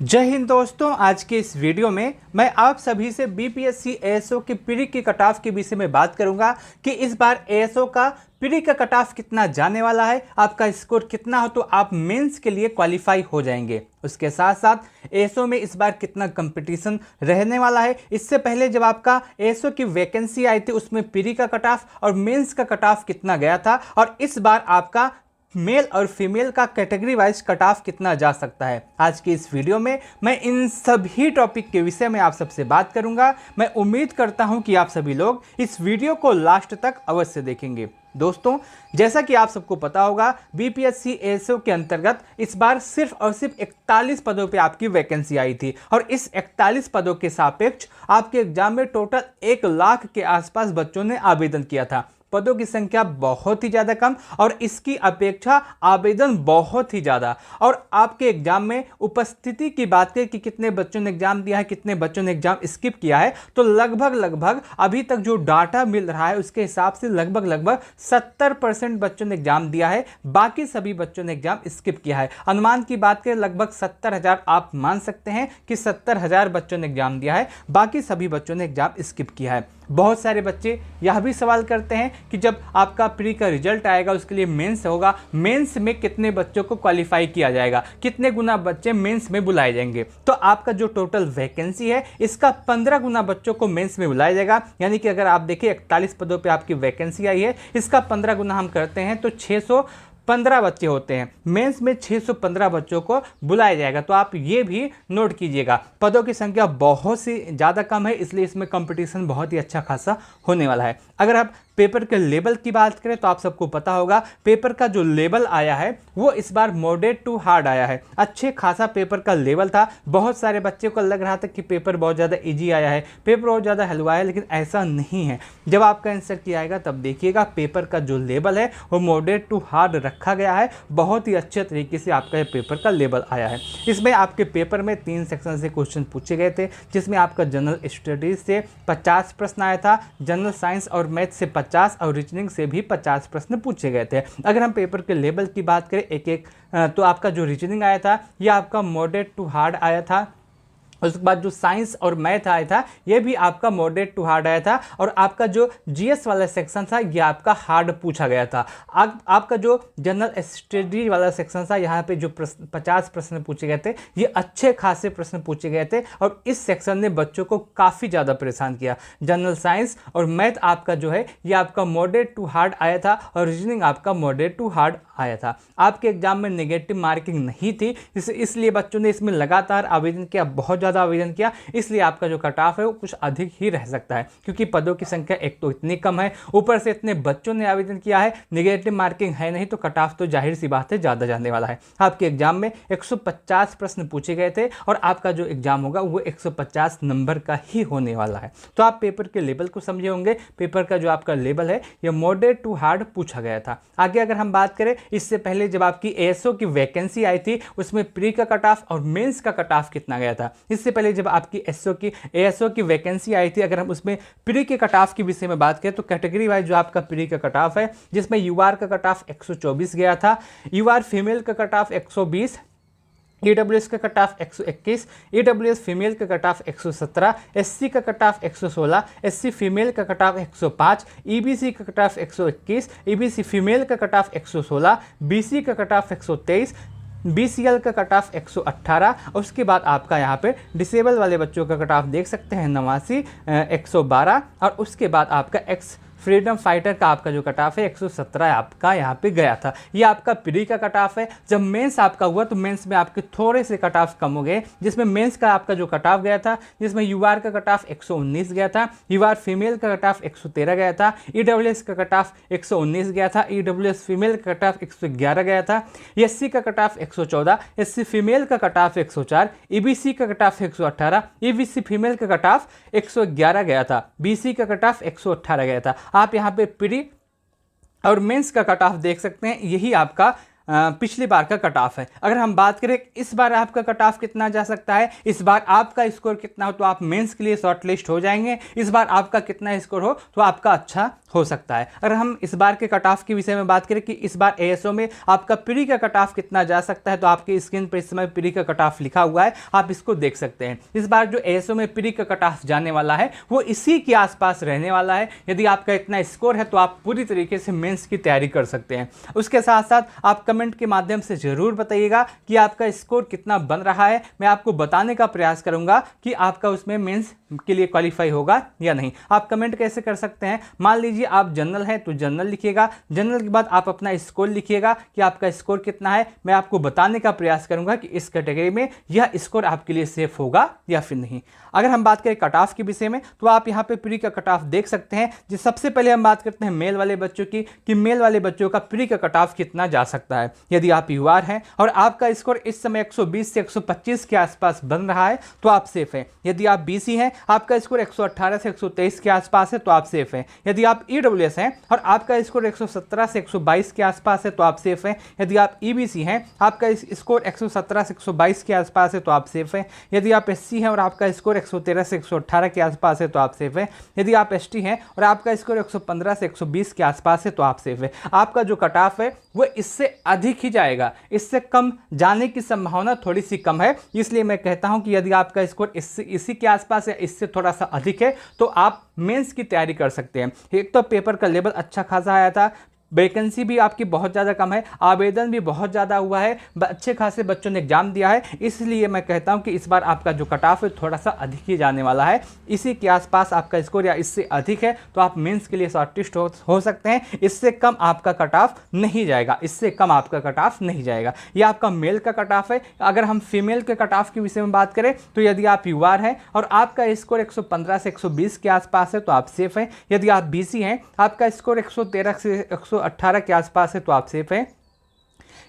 जय हिंद दोस्तों। आज के इस वीडियो में मैं आप सभी से बीपीएससी एएसओ की प्री की कट ऑफ के विषय में बात करूंगा कि इस बार एएसओ का प्री का कट ऑफ कितना जाने वाला है, आपका स्कोर कितना हो तो आप मेंस के लिए क्वालिफाई हो जाएंगे। उसके साथ साथ एएसओ में इस बार कितना कंपटीशन रहने वाला है। इससे पहले जब आपका एएसओ की वैकेंसी आई थी उसमें प्री का कट ऑफ और मेंस का कट ऑफ कितना गया था और इस बार आपका मेल और फीमेल का कैटेगरी वाइज कट ऑफ कितना जा सकता है। आज की इस वीडियो में मैं इन सभी टॉपिक के विषय में आप सबसे बात करूंगा। मैं उम्मीद करता हूं कि आप सभी लोग इस वीडियो को लास्ट तक अवश्य देखेंगे। दोस्तों, जैसा कि आप सबको पता होगा, बीपीएससी एएसओ के अंतर्गत इस बार सिर्फ और सिर्फ 41 पदों पे आपकी वैकेंसी आई थी और इस 41 पदों के सापेक्ष आपके एग्जाम में टोटल 1 लाख के आसपास बच्चों ने आवेदन किया था। पदों की संख्या बहुत ही ज़्यादा कम और इसकी अपेक्षा आवेदन बहुत ही ज़्यादा। और आपके एग्जाम में उपस्थिति की बात करें कि कितने बच्चों ने एग्जाम दिया है, कितने बच्चों ने एग्जाम स्किप किया है, तो लगभग अभी तक जो डाटा मिल रहा है उसके हिसाब से लगभग 70% बच्चों ने एग्जाम दिया है। बाकी सभी बच्चों ने एग्जाम स्किप किया है। अनुमान की बात करें लगभग 70,000 आप मान सकते हैं कि 70,000 बच्चों ने एग्जाम दिया है, बाकी सभी बच्चों ने एग्जाम स्किप किया है। बहुत सारे बच्चे यह भी सवाल करते हैं कि जब आपका प्री का रिजल्ट आएगा उसके लिए मेंस होगा, मेंस में कितने बच्चों को क्वालिफाई किया जाएगा, कितने गुना बच्चे मेंस में बुलाए जाएंगे। तो आपका जो टोटल वैकेंसी है इसका 15 गुना बच्चों को मेंस में बुलाया जाएगा। यानी कि अगर आप देखिए 41 पदों पे आपकी वैकेंसी आई है, इसका 15 गुना हम करते हैं तो 615 बच्चे होते हैं। मेंस में 615 बच्चों को बुलाया जाएगा। तो आप ये भी नोट कीजिएगा, पदों की संख्या बहुत सी ज़्यादा कम है, इसलिए इसमें कंपटीशन बहुत ही अच्छा खासा होने वाला है। अगर आप पेपर के लेवल की बात करें तो आप सबको पता होगा पेपर का जो लेवल आया है वो इस बार मॉडरेट टू हार्ड आया है। अच्छे खासा पेपर का लेवल था। बहुत सारे बच्चे को लग रहा था कि पेपर बहुत ज़्यादा इजी आया है, पेपर बहुत ज़्यादा हलवा है, लेकिन ऐसा नहीं है। जब आपका आंसर किया आएगा तब देखिएगा पेपर का जो लेवल है वो मॉडरेट टू हार्ड रखा गया है। बहुत ही अच्छे तरीके से आपका पेपर का लेवल आया है। इसमें आपके पेपर में 3 सेक्शन से क्वेश्चन पूछे गए थे, जिसमें आपका जनरल स्टडीज से 50 प्रश्न आया था, जनरल साइंस और मैथ से 50 और रीजनिंग से भी 50 प्रश्न पूछे गए थे। अगर हम पेपर के लेवल की बात करें एक एक तो आपका जो रीजनिंग आया था यह आपका मॉडरेट टू हार्ड आया था। उसके बाद जो साइंस और मैथ आया था ये भी आपका मॉडरेट टू हार्ड आया था और आपका जो जीएस वाला सेक्शन था ये आपका हार्ड पूछा गया था। आपका जो जनरल स्टडी वाला सेक्शन था यहाँ पे जो 50 प्रश्न पूछे गए थे ये अच्छे खासे प्रश्न पूछे गए थे और इस सेक्शन ने बच्चों को काफ़ी ज़्यादा परेशान किया। जनरल साइंस और मैथ आपका जो है ये आपका मॉडरेट टू हार्ड आया था और रीजनिंग आपका मॉडरेट टू हार्ड आया था। आपके एग्जाम में नेगेटिव मार्किंग नहीं थी, इसलिए बच्चों ने इसमें लगातार आवेदन किया, बहुत ज़्यादा आवेदन किया, इसलिए आपका जो कट ऑफ है वो कुछ अधिक ही रह सकता है। क्योंकि पदों की संख्या एक तो इतनी कम है, ऊपर से इतने बच्चों ने आवेदन किया है, नेगेटिव मार्किंग है नहीं, तो कट ऑफ तो जाहिर सी बात है ज़्यादा जाने वाला है। आपके एग्जाम में 150 प्रश्न पूछे गए थे और आपका जो एग्जाम होगा वो 150 नंबर का ही होने वाला है। तो आप पेपर के लेवल को समझे होंगे। पेपर का जो आपका लेवल है यह मॉडरेट टू हार्ड पूछा गया था। आगे अगर हम बात करें, इससे पहले जब आपकी एएसओ की वैकेंसी आई थी उसमें प्री का कट ऑफ और मेंस का कट ऑफ कितना गया था। इससे पहले जब आपकी एएसओ की वैकेंसी आई थी, अगर हम उसमें प्री के कट ऑफ के विषय में बात करें तो कैटेगरी वाइज जो आपका प्री का कट ऑफ है जिसमें यूआर का कट ऑफ 124 गया था, यूआर फीमेल का कट ऑफ 120, ईडब्ल्यूएस का कट ऑफ 121, ईडब्ल्यूएस फीमेल का कट ऑफ 117, एससी का कट ऑफ 116, एससी फीमेल का कट ऑफ 105, ईबीसी का कट ऑफ 121, ईबीसी फीमेल का कट ऑफ 116, बीसी का कट ऑफ 123, बीसीएल का कट ऑफ 118 और उसके बाद आपका यहाँ पे डिसेबल वाले बच्चों का कट ऑफ देख सकते हैं 89, 112 और उसके बाद आपका एक्स फ्रीडम फाइटर का आपका जो कट ऑफ है 117 आपका यहाँ पे गया था। ये आपका प्री का कट ऑफ है। जब मेंस आपका हुआ तो मेंस में आपके थोड़े से कट ऑफ कम हो गए, जिसमें मेंस का आपका जो कट ऑफ गया था जिसमें यूआर का कट ऑफ 119 गया था, यूआर फीमेल का कट ऑफ 113 गया था, ईडब्ल्यूएस का कट ऑफ 119 गया था, ईडब्ल्यूएस फीमेल का कट ऑफ 111 गया था, एससी का कट ऑफ 114, एससी फीमेल का कट ऑफ 104, ईबीसी का कट ऑफ 118, ईबीसी फीमेल का कट ऑफ 111 गया था, बीसी का कट ऑफ 118 गया था। आप यहाँ पे प्री और मेंस का कट ऑफ देख सकते हैं, यही आपका पिछली बार का कट ऑफ है। अगर हम बात करें इस बार आपका कट ऑफ कितना जा सकता है, इस बार आपका स्कोर कितना हो तो आप मेंस के लिए शॉर्ट लिस्ट हो जाएंगे, इस बार आपका कितना स्कोर हो तो आपका अच्छा हो सकता है। अगर हम इस बार के कट ऑफ के विषय में बात करें कि इस बार एएसओ में आपका प्री का कट ऑफ कितना जा सकता है, तो आपकी स्क्रीन पर इस समय प्री का कट ऑफ लिखा हुआ है, आप इसको देख सकते हैं। इस बार जो एएसओ में प्री का कट ऑफ जाने वाला है वो इसी के आसपास रहने वाला है। यदि आपका इतना स्कोर है तो आप पूरी तरीके से मेंस की तैयारी कर सकते हैं। उसके साथ साथ आप कमेंट के माध्यम से जरूर बताइएगा कि आपका स्कोर कितना बन रहा है। मैं आपको बताने का प्रयास करूंगा कि आपका उसमें मेंस के लिए क्वालिफाई होगा या नहीं। आप कमेंट कैसे कर सकते हैं, मान लीजिए आप जनरल हैं तो जनरल लिखिएगा, जनरल के बाद आप अपना स्कोर लिखिएगा कि आपका स्कोर कितना है। मैं आपको बताने का प्रयास करूंगा कि इस कैटेगरी में यह स्कोर आपके लिए सेफ होगा या फिर नहीं। अगर हम बात करें कट ऑफ के विषय में तो आप यहाँ पे प्री का कट ऑफ देख सकते हैं। जिस सबसे पहले हम बात करते हैं मेल वाले बच्चों की कि मेल वाले बच्चों का प्री का कट ऑफ कितना जा सकता है। यदि आप युवा हैं और आपका स्कोर इस समय 120 से 125 के आसपास बन रहा है तो आप सेफ हैं। यदि आप बीसी हैं, आपका स्कोर 118 से 123 के आसपास है तो आप सेफ हैं। यदि आप ईडब्ल्यूएस हैं और आपका स्कोर 117 से 122 के आसपास है तो आप सेफ हैं। यदि आप ईबीसी हैं, आपका स्कोर 117 से 122 के आसपास है तो आप सेफ हैं। यदि आप एससी हैं और आपका स्कोर 113 से 118 के आसपास है तो आप सेफ हैं। यदि आप एसटी हैं और आपका स्कोर 115 से 120 के आसपास है तो आप सेफ हैं। आपका जो कट ऑफ है वो इससे अधिक ही जाएगा, इससे कम जाने की संभावना थोड़ी सी कम है। इसलिए मैं कहता हूं कि यदि आपका स्कोर इसी के आसपास या इससे थोड़ा सा अधिक है तो आप मेंस की तैयारी कर सकते हैं। एक तो पेपर का लेवल अच्छा खासा आया था, वैकेंसी भी आपकी बहुत ज़्यादा कम है, आवेदन भी बहुत ज़्यादा हुआ है, अच्छे खासे बच्चों ने एग्जाम दिया है। इसलिए मैं कहता हूं कि इस बार आपका जो कट ऑफ है थोड़ा सा अधिक ही जाने वाला है। इसी के आसपास आपका स्कोर या इससे अधिक है तो आप मेंस के लिए शॉर्टलिस्ट हो सकते हैं। इससे कम आपका कट ऑफ नहीं जाएगा, इससे कम आपका कट ऑफ नहीं जाएगा। ये आपका मेल का कट ऑफ है। अगर हम फीमेल के कट ऑफ के विषय में बात करें तो यदि आप युवा हैं और आपका स्कोर 115 से 120 के आसपास है तो आप सेफ हैं। यदि आप बीसी हैं, आपका स्कोर 113 से 118 के आसपास है तो आप सेफ हैं।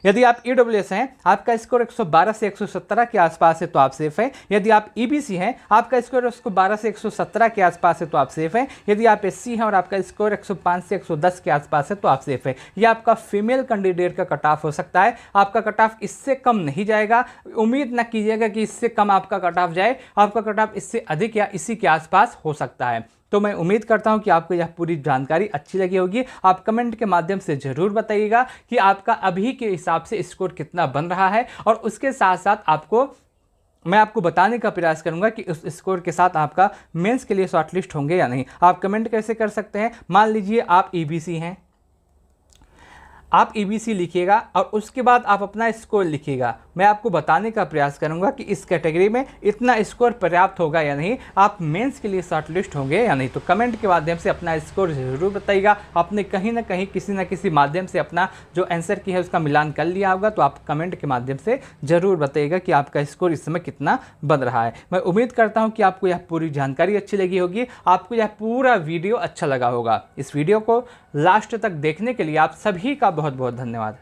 यदि आप ईडब्ल्यूएस हैं, आपका स्कोर 112 से 117 के आसपास है तो आप सेफ हैं। यदि आप ईबीसी हैं, आपका स्कोर 112 से 117 के आसपास है तो आप सेफ हैं। यदि आप एससी हैं और आपका स्कोर 105 से 110 के आसपास है तो आप सेफ हैं। यह आपका फीमेल कैंडिडेट का कट ऑफ हो सकता है। आपका कट ऑफ इससे कम नहीं जाएगा। उम्मीद ना कीजिएगा कि इससे कम आपका कट ऑफ जाए, आपका कट ऑफ इससे अधिक या इसी के आसपास हो सकता है। तो मैं उम्मीद करता हूं कि आपको यह पूरी जानकारी अच्छी लगी होगी। आप कमेंट के माध्यम से ज़रूर बताइएगा कि आपका अभी के हिसाब से स्कोर कितना बन रहा है, और उसके साथ साथ मैं आपको बताने का प्रयास करूंगा कि उस स्कोर के साथ आपका मेंस के लिए शॉर्टलिस्ट होंगे या नहीं। आप कमेंट कैसे कर सकते हैं, मान लीजिए आप ईबीसी हैं, आप ईबीसी लिखिएगा और उसके बाद आप अपना स्कोर लिखिएगा। मैं आपको बताने का प्रयास करूंगा कि इस कैटेगरी में इतना स्कोर पर्याप्त होगा या नहीं, आप मेंस के लिए शॉर्टलिस्ट होंगे या नहीं। तो कमेंट के माध्यम से अपना स्कोर ज़रूर बताइएगा। आपने कहीं ना कहीं किसी न किसी माध्यम से अपना जो आंसर की है उसका मिलान कर लिया होगा, तो आप कमेंट के माध्यम से ज़रूर बताइएगा कि आपका स्कोर इस समय कितना बन रहा है। मैं उम्मीद करता हूँ कि आपको यह पूरी जानकारी अच्छी लगी होगी, आपको यह पूरा वीडियो अच्छा लगा होगा। इस वीडियो को लास्ट तक देखने के लिए आप सभी का बहुत बहुत धन्यवाद।